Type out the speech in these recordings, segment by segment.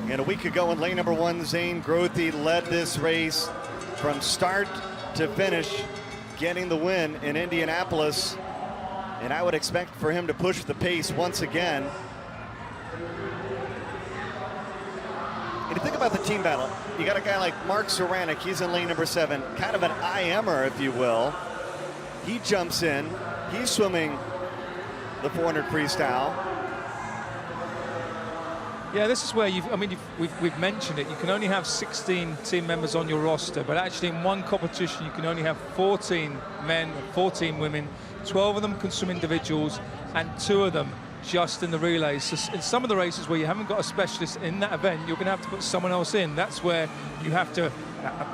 And a week ago in lane number 1, Zane Grothe led this race from start to finish, getting the win in Indianapolis. And I would expect for him to push the pace once again. And you think about the team battle, you got a guy like Mark Ceranic, he's in lane number 7, kind of an IMer, if you will. He jumps in, he's swimming the 400 freestyle. Yeah, this is where we've mentioned it. You can only have 16 team members on your roster, but actually in one competition you can only have 14 men, 14 women. 12 of them can swim individuals, and 2 of them just in the relays. So in some of the races where you haven't got a specialist in that event, you're going to have to put someone else in. That's where you have to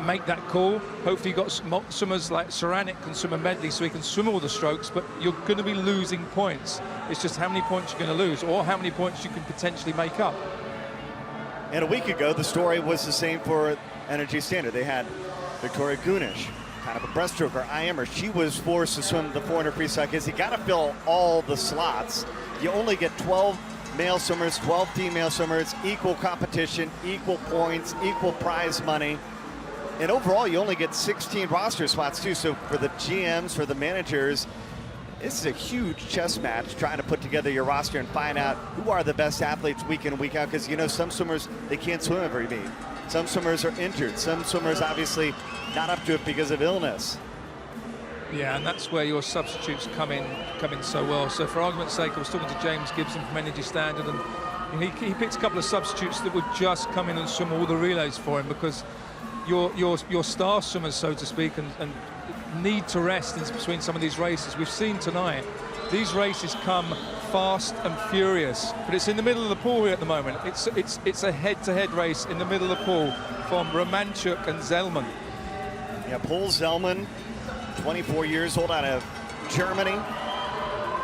make that call. Hopefully you've got swimmers like Ceranic can swim a medley so he can swim all the strokes, but you're going to be losing points. It's just how many points you're going to lose or how many points you can potentially make up. And a week ago, the story was the same for Energy Standard. They had Victoria Gunish, kind of a breaststroker, IMer. She was forced to swim the 400 freestyle because you got to fill all the slots. You only get 12 male swimmers, 12 female swimmers, equal competition, equal points, equal prize money. And overall, you only get 16 roster spots too. So for the GMs, for the managers, this is a huge chess match trying to put together your roster and find out who are the best athletes week in and week out. Because you know, some swimmers, they can't swim every meet. Some swimmers are injured. Some swimmers obviously not up to it because of illness. Yeah, and that's where your substitutes come in so well. So for argument's sake, I was talking to James Gibson from Energy Standard, and he picked a couple of substitutes that would just come in and swim all the relays for him, because your star swimmers, so to speak, and need to rest in between some of these races. We've seen tonight, these races come fast and furious, but it's in the middle of the pool here at the moment. It's a head-to-head race in the middle of the pool from Romanchuk and Zellman. Yeah, Paul Zellman, 24 years old, out of Germany.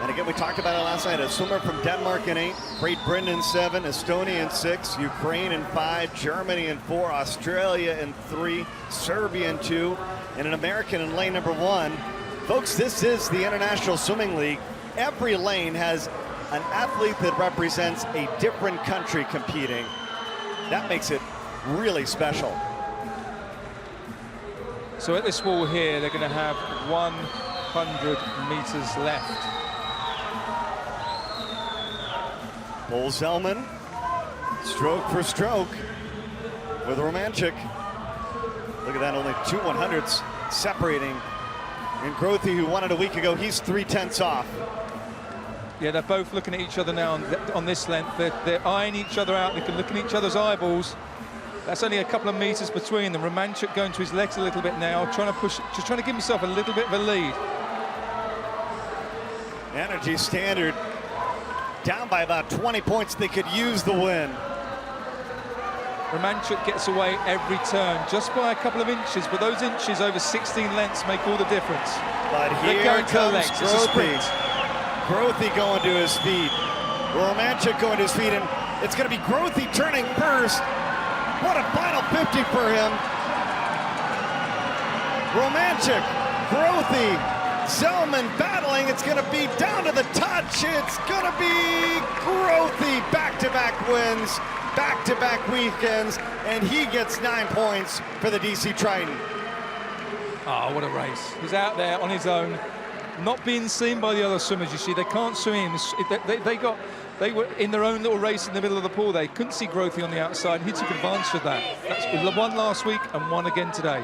And again, we talked about it last night, a swimmer from Denmark in 8, Great Britain in 7, Estonia in 6, Ukraine in 5, Germany in 4, Australia in 3, Serbia in 2, and an American in lane number 1. Folks, this is the International Swimming League. Every lane has an athlete that represents a different country competing. That makes it really special. So at this wall here, they're going to have 100 meters left. Paul Zellman, stroke for stroke with Romanchuk. Look at that, only 2 100s separating. And Grothe, who won it a week ago, he's 3/10 off. Yeah, they're both looking at each other now on this length. They're eyeing each other out. They can look in each other's eyeballs. That's only a couple of meters between them. Romanchuk going to his legs a little bit now, trying to push, just trying to give himself a little bit of a lead. Energy Standard down by about 20 points. They could use the win. Romanchuk gets away every turn, just by a couple of inches, but those inches over 16 lengths make all the difference. But here comes Grothe. Grothe going to his feet. Romanchuk going to his feet, and it's going to be Grothe turning first. What a final 50 for him. Romanchuk, Grothe, Zellman battling. It's going to be down to the touch. It's going to be Grothe. Back-to-back wins, back-to-back weekends, and he gets 9 points for the DC Triton. Oh, what a race. He's out there on his own, not being seen by the other swimmers. You see, they can't swim. They were in their own little race in the middle of the pool. They couldn't see Grothe on the outside. He took advantage of that. That's one last week and one again today.